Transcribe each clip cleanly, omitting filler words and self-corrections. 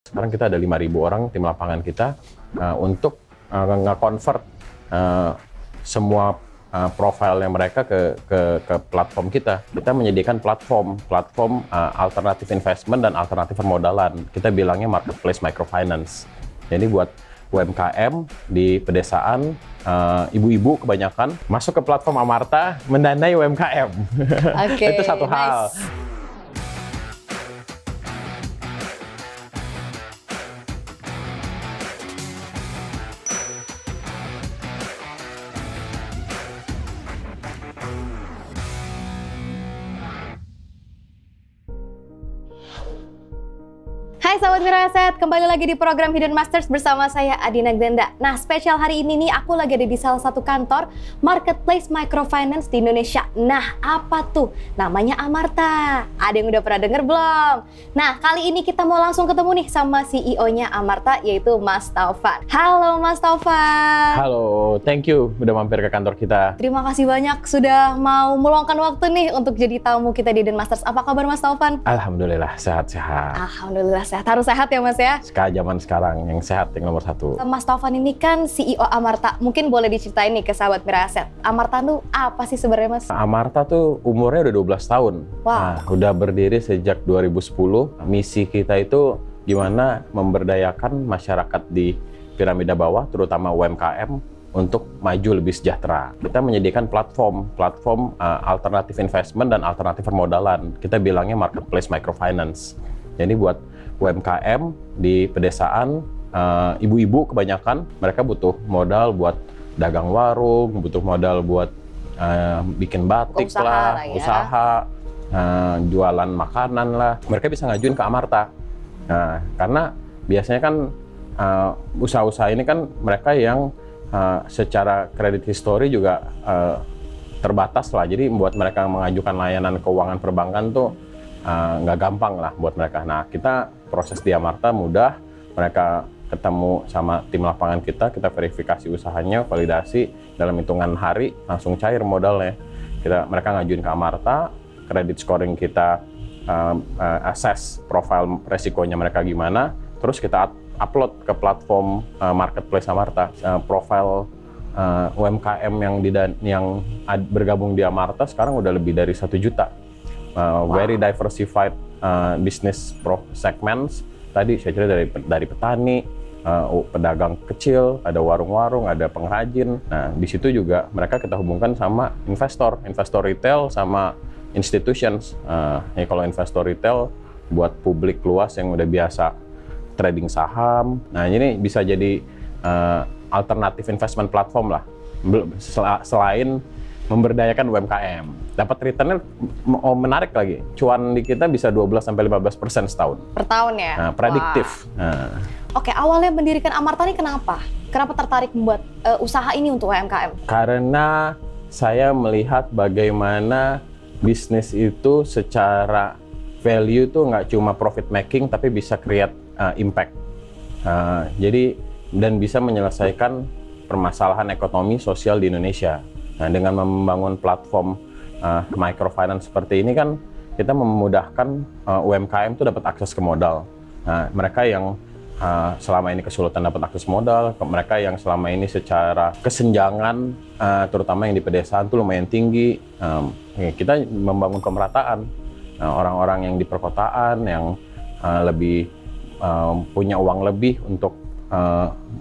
Sekarang kita ada 5.000 orang tim lapangan kita untuk nge-convert semua profilnya mereka ke platform kita. Kita menyediakan platform alternatif investment dan alternatif permodalan. Kita bilangnya marketplace microfinance. Jadi buat UMKM di pedesaan, ibu-ibu kebanyakan masuk ke platform Amarta mendanai UMKM. Itu satu hal. Hai Sobat Mira Aset, kembali lagi di program Hidden Masters bersama saya Adina Gdenda. Nah, spesial hari ini nih aku lagi ada di salah satu kantor marketplace microfinance di Indonesia. Nah, apa tuh? Namanya Amarta. Ada yang udah pernah denger belum? Nah, kali ini kita mau langsung ketemu nih sama CEO-nya Amarta, yaitu Mas Taufan. Halo Mas Taufan. Halo, thank you udah mampir ke kantor kita. Terima kasih banyak sudah mau meluangkan waktu nih untuk jadi tamu kita di Hidden Masters. Apa kabar Mas Taufan? Alhamdulillah, sehat-sehat. Alhamdulillah sehat. Harus sehat ya Mas ya? Zaman sekarang yang sehat yang nomor satu. Mas Taufan ini kan CEO Amarta. Mungkin boleh diceritain nih ke sahabat Mira Aset. Amarta tuh apa sih sebenarnya Mas? Amarta tuh umurnya udah 12 tahun. Wow. Nah, udah berdiri sejak 2010. Misi kita itu gimana memberdayakan masyarakat di piramida bawah, terutama UMKM, untuk maju lebih sejahtera. Kita menyediakan platform alternatif investment dan alternatif permodalan. Kita bilangnya marketplace microfinance. Jadi buat UMKM di pedesaan, ibu-ibu kebanyakan, mereka butuh modal buat dagang warung, butuh modal buat bikin batik lah, usaha, jualan makanan lah. Mereka bisa ngajuin ke Amarta. Nah, karena biasanya kan usaha-usaha ini kan mereka yang secara kredit history juga terbatas lah. Jadi buat mereka mengajukan layanan keuangan perbankan tuh nggak gampang lah buat mereka. Nah, kita proses di Amarta mudah, mereka ketemu sama tim lapangan kita verifikasi usahanya, validasi, dalam hitungan hari langsung cair modalnya. Mereka ngajuin ke Amarta, kredit scoring kita assess profil resikonya mereka gimana, terus kita upload ke platform marketplace Amarta. Profil UMKM yang bergabung di Amarta sekarang udah lebih dari 1 juta. Very diversified business segments. Tadi saya cerita dari petani, pedagang kecil, ada warung-warung, ada pengrajin. Nah, di situ juga mereka kita hubungkan sama investor retail sama institutions. Ya kalau investor retail buat publik luas yang udah biasa trading saham. Nah, ini bisa jadi alternatif investment platform lah. Selain memberdayakan UMKM. Dapat returnnya menarik lagi. Cuan di kita bisa 12-15% setahun. Per tahun ya? Nah, prediktif. Nah. Oke, awalnya mendirikan Amarta ini kenapa? Kenapa tertarik membuat usaha ini untuk UMKM? Karena saya melihat bagaimana bisnis itu secara value tuh nggak cuma profit making, tapi bisa create impact. Jadi, dan bisa menyelesaikan permasalahan ekonomi sosial di Indonesia. Nah, dengan membangun platform microfinance seperti ini kan kita memudahkan UMKM itu dapat akses ke modal. Nah, mereka yang selama ini kesulitan dapat akses modal, mereka yang selama ini secara kesenjangan, terutama yang di pedesaan itu lumayan tinggi, kita membangun pemerataan. Orang-orang yang di perkotaan yang lebih punya uang lebih untuk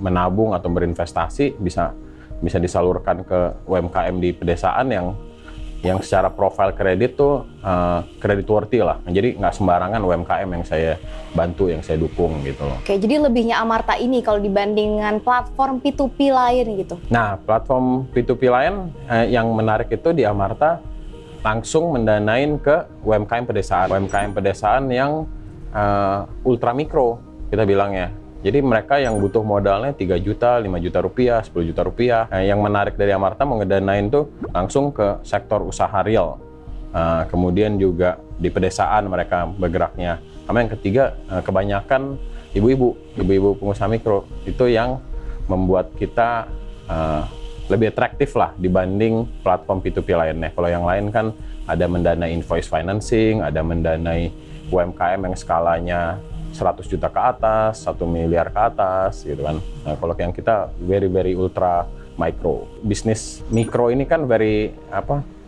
menabung atau berinvestasi bisa disalurkan ke UMKM di pedesaan yang secara profil kredit tuh kredit worthy lah. Jadi nggak sembarangan UMKM yang saya bantu, yang saya dukung gitu loh. Oke, jadi lebihnya Amarta ini kalau dibandingkan platform P2P lain gitu? Nah, platform P2P lain yang menarik itu di Amarta langsung mendanain ke UMKM pedesaan. UMKM pedesaan yang ultra mikro kita bilangnya. Jadi mereka yang butuh modalnya 3 juta, 5 juta rupiah, 10 juta rupiah. Yang menarik dari Amarta mau ngedanain tuh langsung ke sektor usaha real. Kemudian juga di pedesaan mereka bergeraknya. Sama yang ketiga, kebanyakan ibu-ibu pengusaha mikro. Itu yang membuat kita lebih atraktif lah dibanding platform P2P lainnya. Kalau yang lain kan ada mendanai invoice financing, ada mendanai UMKM yang skalanya 100 juta ke atas, 1 miliar ke atas gitu kan. Nah, kalau yang kita very ultra micro. Bisnis mikro ini kan very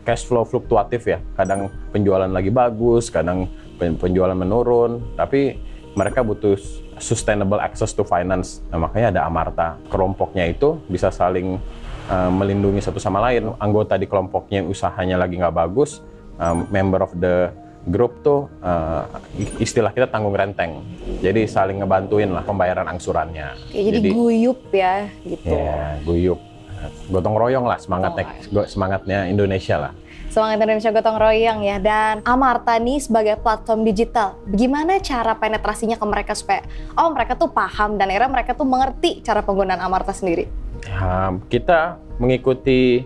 cash flow fluktuatif ya. Kadang penjualan lagi bagus, kadang penjualan menurun, tapi mereka butuh sustainable access to finance. Nah, makanya ada Amarta. Kelompoknya itu bisa saling melindungi satu sama lain. Anggota di kelompoknya usahanya lagi nggak bagus, member of the grup tuh istilah kita tanggung renteng. Jadi saling ngebantuin lah pembayaran angsurannya. Jadi guyup ya gitu. Ya, guyup. Gotong royong lah semangatnya Indonesia lah. Semangat Indonesia gotong royong ya. Dan Amarta nih sebagai platform digital, bagaimana cara penetrasinya ke mereka supaya mereka tuh paham dan akhirnya mereka tuh mengerti cara penggunaan Amarta sendiri? Kita mengikuti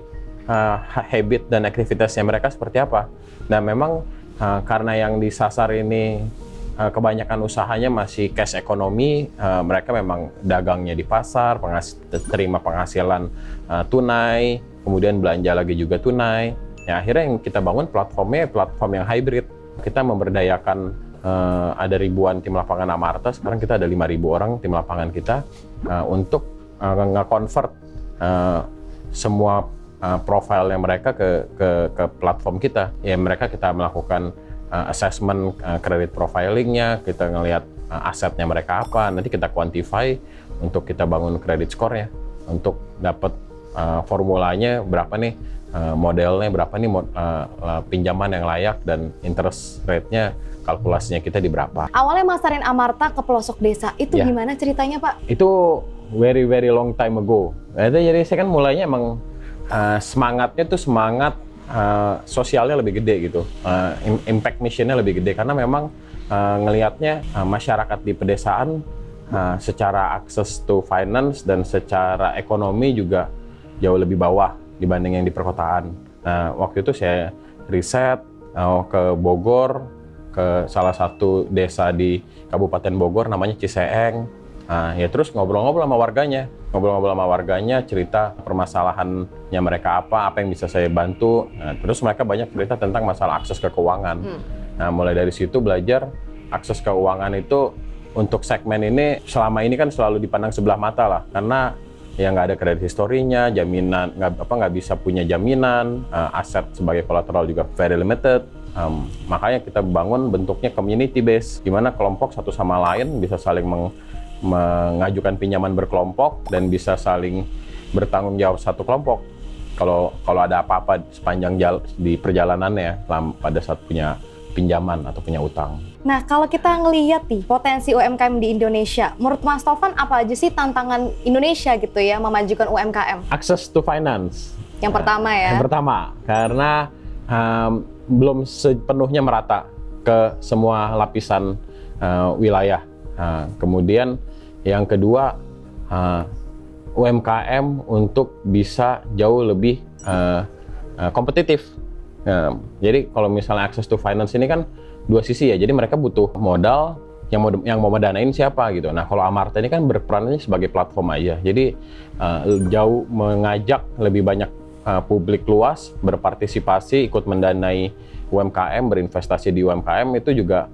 habit dan aktivitasnya mereka seperti apa. Nah memang karena yang disasar ini kebanyakan usahanya masih cash ekonomi, mereka memang dagangnya di pasar, terima penghasilan tunai, kemudian belanja lagi juga tunai. Ya, akhirnya yang kita bangun platformnya platform yang hybrid. Kita memberdayakan ada ribuan tim lapangan Amarta, sekarang kita ada 5.000 orang tim lapangan kita untuk nge-convert semua profilnya mereka ke platform kita. Ya mereka kita melakukan assessment credit profilingnya, kita ngelihat asetnya mereka apa, nanti kita quantify untuk kita bangun credit score-nya, untuk dapat formulanya berapa nih, modelnya berapa nih, pinjaman yang layak dan interest rate-nya, kalkulasinya kita di berapa. Awalnya masarin Amarta ke pelosok desa, itu gimana ceritanya Pak? Itu very long time ago. Jadi saya kan mulainya emang semangatnya tuh semangat sosialnya lebih gede gitu, impact mission-nya lebih gede karena memang ngelihatnya masyarakat di pedesaan secara akses to finance dan secara ekonomi juga jauh lebih bawah dibanding yang di perkotaan. Nah, waktu itu saya riset ke Bogor, ke salah satu desa di Kabupaten Bogor namanya Ciseeng. Ya terus ngobrol-ngobrol sama warganya, cerita permasalahannya mereka apa yang bisa saya bantu. Nah, terus mereka banyak cerita tentang masalah akses ke keuangan. Nah, mulai dari situ belajar akses keuangan itu untuk segmen ini selama ini kan selalu dipandang sebelah mata lah, karena ya nggak ada kredit historinya, jaminan nggak bisa punya jaminan, aset sebagai kolateral juga very limited. Makanya kita bangun bentuknya community base, gimana kelompok satu sama lain bisa saling mengajukan pinjaman berkelompok dan bisa saling bertanggung jawab satu kelompok kalau ada apa-apa sepanjang di perjalanannya pada saat punya pinjaman atau punya utang. Nah, kalau kita ngelihat nih potensi UMKM di Indonesia, menurut Mas Taufan apa aja sih tantangan Indonesia gitu ya memajukan UMKM? Access to finance. Yang pertama ya. Yang pertama, karena belum sepenuhnya merata ke semua lapisan wilayah. Kemudian yang kedua, UMKM untuk bisa jauh lebih kompetitif. Jadi kalau misalnya access to finance ini kan dua sisi ya. Jadi mereka butuh modal, yang mau mendanain siapa gitu. Nah kalau Amarta ini kan berperannya sebagai platform aja. Jadi jauh mengajak lebih banyak publik luas berpartisipasi, ikut mendanai UMKM, berinvestasi di UMKM, itu juga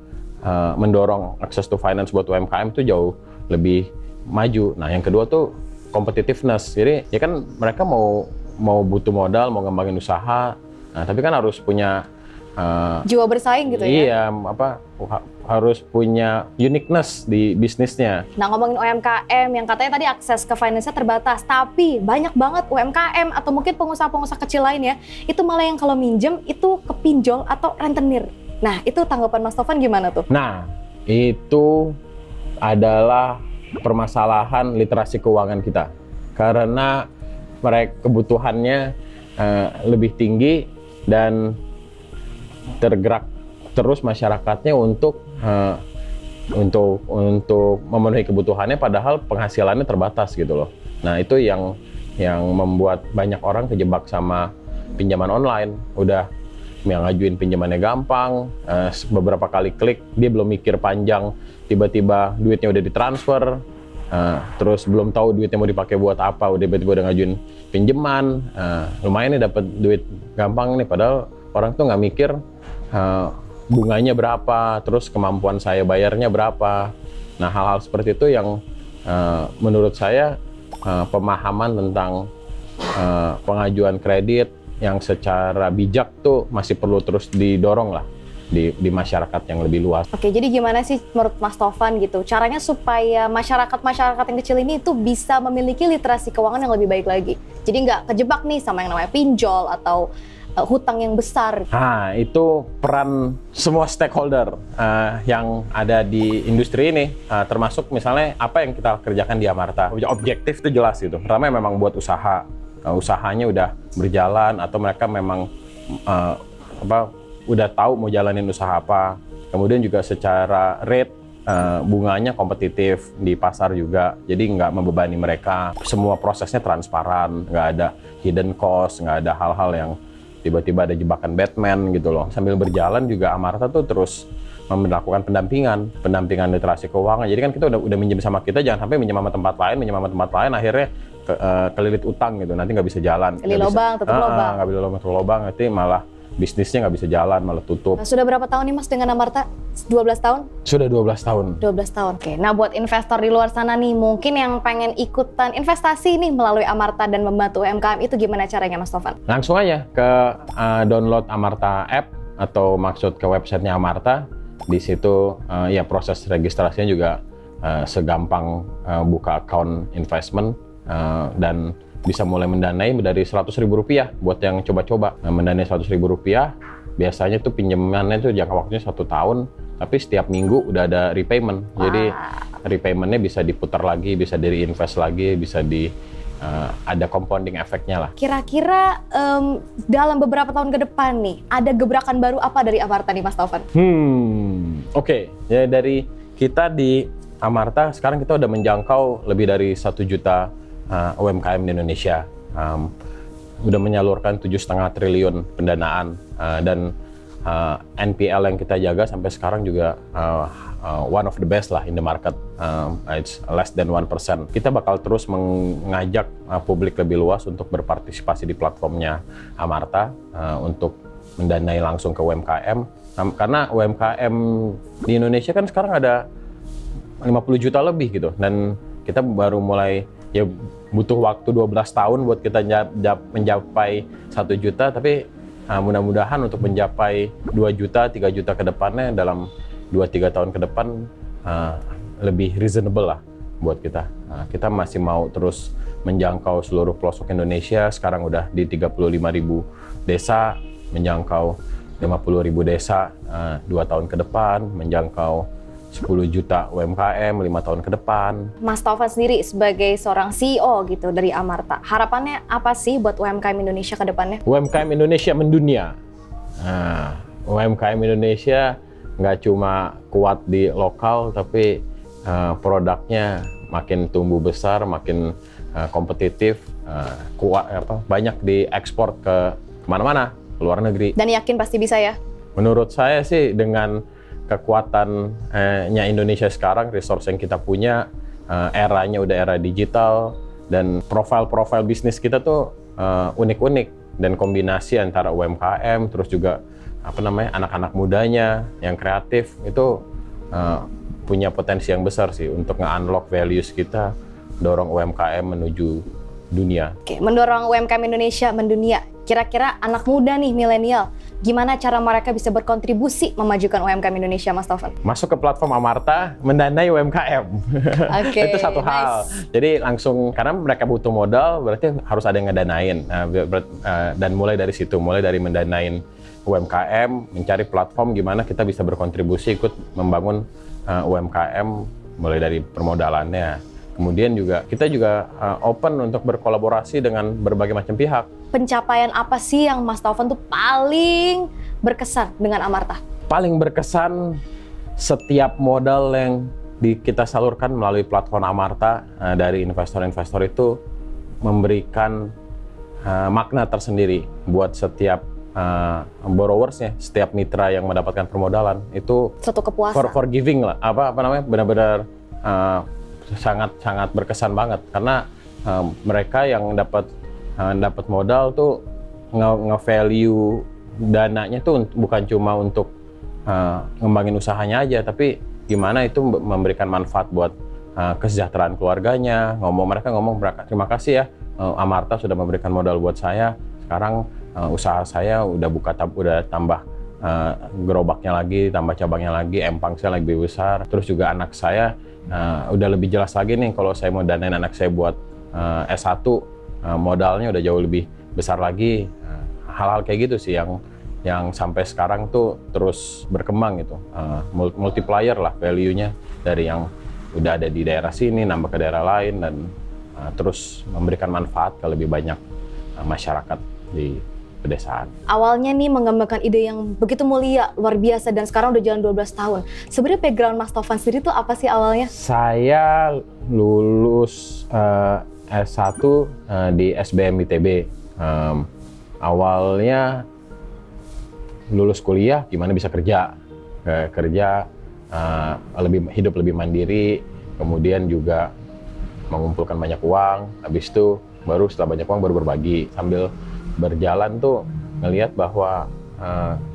mendorong access to finance buat UMKM itu jauh lebih maju. Nah yang kedua tuh competitiveness. Jadi ya kan mereka mau butuh modal, mau ngembangin usaha, nah tapi kan harus punya jiwa bersaing gitu ya. Iya, harus punya uniqueness di bisnisnya. Nah ngomongin UMKM yang katanya tadi akses ke finance-nya terbatas, tapi banyak banget UMKM atau mungkin pengusaha-pengusaha kecil lain ya, itu malah yang kalau minjem itu kepinjol atau rentenir. Nah itu tanggapan Mas Taufan gimana tuh? Nah itu adalah permasalahan literasi keuangan kita, karena mereka kebutuhannya lebih tinggi dan tergerak terus masyarakatnya untuk memenuhi kebutuhannya, padahal penghasilannya terbatas gitu loh. Nah itu yang membuat banyak orang kejebak sama pinjaman online. Udah ngajuin pinjamannya gampang, beberapa kali klik, dia belum mikir panjang, tiba-tiba duitnya udah ditransfer, terus belum tahu duitnya mau dipakai buat apa, tiba-tiba udah ngajuin pinjaman, lumayan nih dapat duit gampang nih, padahal orang tuh nggak mikir bunganya berapa, terus kemampuan saya bayarnya berapa. Nah, hal-hal seperti itu yang menurut saya pemahaman tentang pengajuan kredit yang secara bijak tuh masih perlu terus didorong lah di masyarakat yang lebih luas. Oke, jadi gimana sih menurut Mas Tovan gitu, caranya supaya masyarakat yang kecil ini itu bisa memiliki literasi keuangan yang lebih baik lagi? Jadi nggak kejebak nih sama yang namanya pinjol atau hutang yang besar. Nah, itu peran semua stakeholder yang ada di industri ini, termasuk misalnya apa yang kita kerjakan di Amarta. Objektif itu jelas gitu. Pertama memang buat usaha, usahanya udah berjalan atau mereka memang udah tahu mau jalanin usaha apa. Kemudian juga secara rate bunganya kompetitif di pasar juga, jadi nggak membebani mereka. Semua prosesnya transparan, nggak ada hidden cost, nggak ada hal-hal yang tiba-tiba ada jebakan Batman gitu loh. Sambil berjalan juga Amarta tuh terus melakukan pendampingan literasi keuangan. Jadi kan kita udah minjem sama kita, jangan sampai minjem sama tempat lain akhirnya kelilit utang gitu, nanti nggak bisa jalan. Tutup lubang. Nggak bisa lubang, nanti malah bisnisnya nggak bisa jalan, malah tutup. Nah, sudah berapa tahun nih Mas dengan Amarta? 12 tahun? Sudah 12 tahun. 12 tahun, oke. Nah, buat investor di luar sana nih, mungkin yang pengen ikutan investasi nih melalui Amarta dan membantu UMKM, itu gimana caranya Mas Tovan? Langsung aja ke download Amarta app atau maksud ke websitenya Amarta. Di situ ya proses registrasinya juga segampang buka account investment dan bisa mulai mendanai dari Rp100.000 buat yang coba-coba. Nah, mendanai Rp100.000 biasanya tuh pinjamannya tuh jangka waktunya 1 tahun, tapi setiap minggu udah ada repayment. Jadi repaymentnya bisa diputar lagi, bisa di reinvest lagi, bisa ada compounding efeknya lah. Kira-kira dalam beberapa tahun ke depan nih, ada gebrakan baru apa dari Amarta nih Mas Tovan? Oke. Ya, dari kita di Amarta sekarang kita udah menjangkau lebih dari 1 juta UMKM di Indonesia, udah menyalurkan 7,5 triliun pendanaan, dan NPL yang kita jaga sampai sekarang juga one of the best lah in the market, it's less than 1%. Kita bakal terus mengajak publik lebih luas untuk berpartisipasi di platformnya Amarta untuk mendanai langsung ke UMKM, karena UMKM di Indonesia kan sekarang ada 50 juta lebih gitu, dan kita baru mulai, ya butuh waktu 12 tahun buat kita mencapai 1 juta, tapi mudah-mudahan untuk mencapai 2 juta, 3 juta ke depannya dalam 2-3 tahun ke depan lebih reasonable lah buat kita. Kita masih mau terus menjangkau seluruh pelosok Indonesia, sekarang udah di 35.000 desa, menjangkau 50.000 desa 2 tahun ke depan, menjangkau 10 juta UMKM 5 tahun ke depan. Mas Tovan sendiri sebagai seorang CEO gitu dari Amarta, harapannya apa sih buat UMKM Indonesia ke depannya? UMKM Indonesia mendunia. UMKM Indonesia nggak cuma kuat di lokal, tapi produknya makin tumbuh besar, makin kompetitif, kuat, banyak diekspor ke kemana-mana, ke luar negeri. Dan yakin pasti bisa ya? Menurut saya sih dengan kekuatannya Indonesia sekarang, resource yang kita punya, eranya udah era digital, dan profil bisnis kita tuh unik-unik, dan kombinasi antara UMKM terus juga anak-anak mudanya yang kreatif itu punya potensi yang besar sih untuk nge-unlock values kita, dorong UMKM menuju dunia. Oke, mendorong UMKM Indonesia mendunia. Kira-kira anak muda nih, milenial, gimana cara mereka bisa berkontribusi memajukan UMKM Indonesia, Mas Tovan? Masuk ke platform Amarta, mendanai UMKM. Itu satu hal. Jadi langsung, karena mereka butuh modal, berarti harus ada yang ngedanain. Dan mulai dari situ, mulai dari mendanain UMKM, mencari platform gimana kita bisa berkontribusi ikut membangun UMKM, mulai dari permodalannya. Kemudian juga kita juga open untuk berkolaborasi dengan berbagai macam pihak. Pencapaian apa sih yang Mas Tovan tuh paling berkesan dengan Amarta? Paling berkesan setiap modal yang kita salurkan melalui platform Amarta dari investor-investor itu memberikan makna tersendiri buat setiap borrowersnya, setiap mitra yang mendapatkan permodalan. Itu satu kepuasan. Forgiving lah, benar-benar sangat berkesan banget, karena mereka yang dapat modal tuh nge-value dananya tuh bukan cuma untuk ngembangin usahanya aja, tapi gimana itu memberikan manfaat buat kesejahteraan keluarganya. Mereka ngomong terima kasih ya, Amarta sudah memberikan modal buat saya. Sekarang usaha saya udah udah tambah gerobaknya lagi, tambah cabangnya lagi, empang saya lebih besar. Terus juga anak saya udah lebih jelas lagi nih, kalau saya mau danain anak saya buat S1, modalnya udah jauh lebih besar lagi. Hal-hal kayak gitu sih yang sampai sekarang tuh terus berkembang gitu. Multiplier lah value-nya dari yang udah ada di daerah sini nambah ke daerah lain, dan terus memberikan manfaat ke lebih banyak masyarakat di pedesaan. Awalnya nih mengembangkan ide yang begitu mulia, luar biasa, dan sekarang udah jalan 12 tahun. Sebenarnya background Mas Taufan sendiri tuh apa sih awalnya? Saya lulus S1 di SBM ITB. Awalnya lulus kuliah, gimana bisa kerja, hidup lebih mandiri, kemudian juga mengumpulkan banyak uang. Habis itu baru setelah banyak uang baru berbagi. Sambil berjalan tuh ngelihat bahwa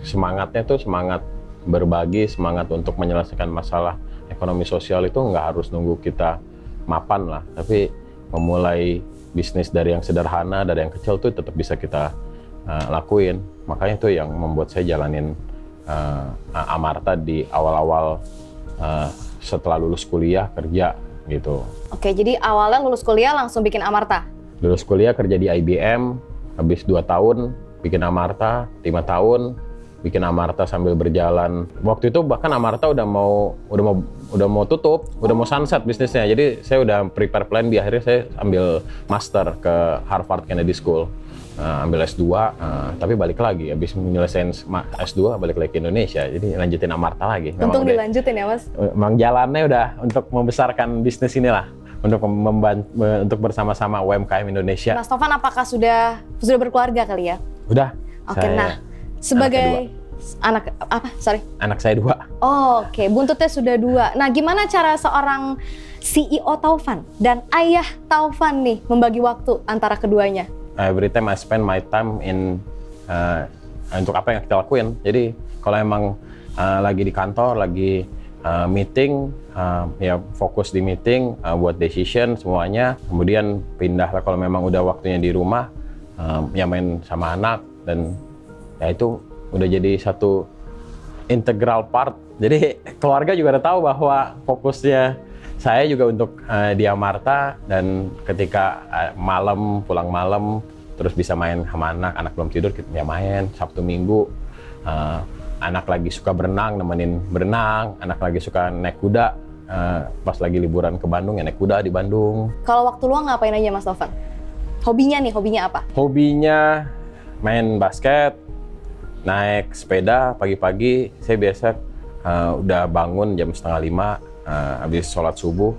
semangatnya tuh semangat berbagi, semangat untuk menyelesaikan masalah ekonomi sosial itu nggak harus nunggu kita mapan lah, tapi memulai bisnis dari yang sederhana, dari yang kecil tuh tetap bisa kita lakuin. Makanya itu yang membuat saya jalanin Amarta di awal-awal setelah lulus kuliah kerja gitu. Oke, jadi awalnya lulus kuliah langsung bikin Amarta? Lulus kuliah kerja di IBM, habis 2 tahun bikin Amarta, 5 tahun bikin Amarta sambil berjalan. Waktu itu bahkan Amarta udah mau tutup, udah mau sunset bisnisnya. Jadi saya udah prepare plan B, akhirnya saya ambil master ke Harvard Kennedy School. Ambil S2, tapi balik lagi, habis menyelesaikan S2 balik lagi ke Indonesia, jadi lanjutin Amarta lagi. Untung dilanjutin ya Mas? Memang jalannya udah untuk membesarkan bisnis inilah, untuk bersama-sama UMKM Indonesia. Mas Taufan apakah sudah berkeluarga kali ya? Udah. Oke, nah sebagai anak saya 2. Oh, oke, buntutnya sudah 2. Nah, gimana cara seorang CEO Taufan dan ayah Taufan nih membagi waktu antara keduanya? Every time I spend my time untuk apa yang kita lakuin. Jadi kalau emang lagi di kantor, lagi meeting, ya fokus di meeting, buat decision semuanya. Kemudian pindah lah kalau memang udah waktunya di rumah, ya main sama anak, dan ya itu udah jadi satu integral part. Jadi keluarga juga udah tahu bahwa fokusnya saya juga untuk di Amarta, dan ketika pulang malam terus bisa main sama anak belum tidur, kita ya main Sabtu Minggu. Anak lagi suka berenang, nemenin berenang. Anak lagi suka naik kuda, pas lagi liburan ke Bandung ya naik kuda di Bandung. Kalau waktu luang ngapain aja Mas Taufan? Hobinya apa? Hobinya main basket, naik sepeda pagi-pagi. Saya biasa udah bangun jam 4:30, habis sholat subuh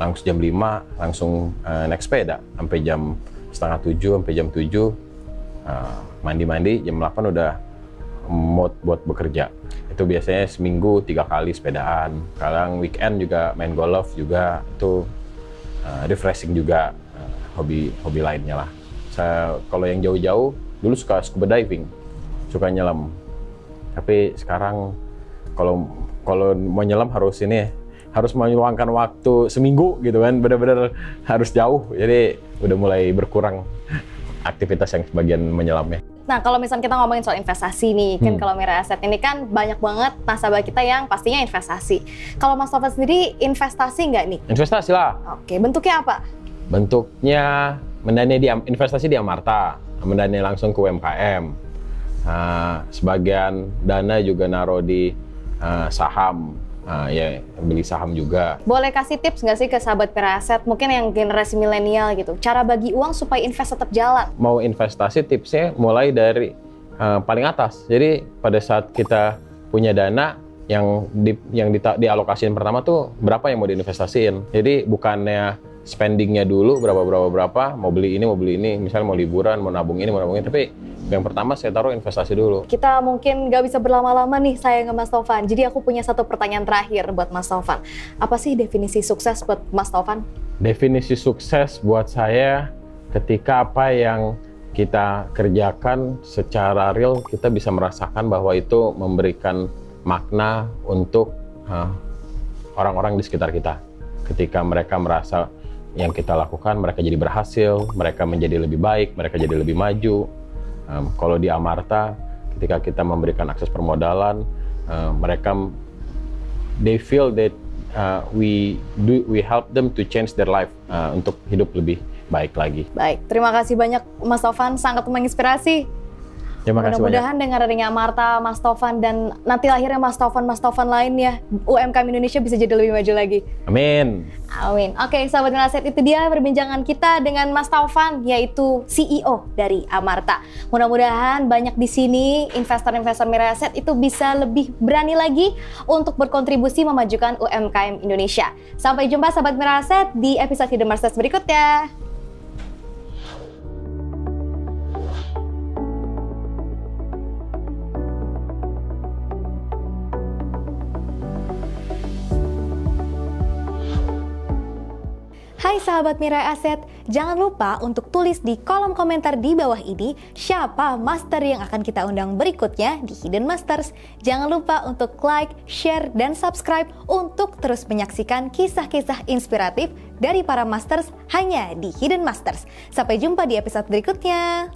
langsung jam 5 langsung naik sepeda sampai jam 6:30, sampai jam 7, mandi-mandi jam 8 udah mood buat bekerja. Itu biasanya seminggu 3 kali sepedaan. Kadang weekend juga main golf juga, itu refreshing juga, hobi lainnya lah. Saya kalau yang jauh-jauh dulu suka scuba diving, suka nyelam. Tapi sekarang kalau mau nyelam harus meluangkan waktu seminggu gitu kan, benar-benar harus jauh. Jadi udah mulai berkurang aktivitas yang sebagian menyelamnya. Nah, kalau misalnya kita ngomongin soal investasi nih, kan kalau Mira Asset ini kan banyak banget nasabah kita yang pastinya investasi. Kalau Mas Taufan sendiri investasi nggak nih? Investasi lah. Oke, bentuknya apa? Bentuknya investasi di Amarta, mendanai langsung ke UMKM. Sebagian dana juga naruh di saham. Ya beli saham juga. Boleh kasih tips nggak sih ke sahabat Mira Asset, mungkin yang generasi milenial gitu, cara bagi uang supaya invest tetap jalan? Mau investasi tipsnya mulai dari paling atas. Jadi pada saat kita punya dana yang dialokasiin pertama tuh berapa yang mau diinvestasiin. Jadi bukannya spendingnya dulu berapa, mau beli ini, misalnya mau liburan, mau nabung ini, tapi yang pertama saya taruh investasi dulu. Kita mungkin nggak bisa berlama-lama nih saya ke Mas Taufan. Jadi aku punya satu pertanyaan terakhir buat Mas Taufan. Apa sih definisi sukses buat Mas Taufan? Definisi sukses buat saya ketika apa yang kita kerjakan secara real kita bisa merasakan bahwa itu memberikan makna untuk orang-orang di sekitar kita. Ketika mereka merasa yang kita lakukan, mereka jadi berhasil, mereka menjadi lebih baik, mereka jadi lebih maju. Kalau di Amarta, ketika kita memberikan akses permodalan, mereka they feel that we help them to change their life, untuk hidup lebih baik lagi. Baik, terima kasih banyak Mas Taufan, sangat menginspirasi. Terima kasih banyak. Mudah-mudahan dengan adanya Amarta, Mas Taufan, dan nanti akhirnya Mas Taufan lainnya, UMKM Indonesia bisa jadi lebih maju lagi. Amin. Amin. Oke, sahabat Miraset, itu dia perbincangan kita dengan Mas Taufan, yaitu CEO dari Amarta. Mudah-mudahan banyak di sini investor-investor Miraset itu bisa lebih berani lagi untuk berkontribusi memajukan UMKM Indonesia. Sampai jumpa sahabat Miraset di episode Hidden Masters berikutnya. Hai sahabat Mirai Aset, jangan lupa untuk tulis di kolom komentar di bawah ini siapa master yang akan kita undang berikutnya di Hidden Masters. Jangan lupa untuk like, share, dan subscribe untuk terus menyaksikan kisah-kisah inspiratif dari para masters hanya di Hidden Masters. Sampai jumpa di episode berikutnya.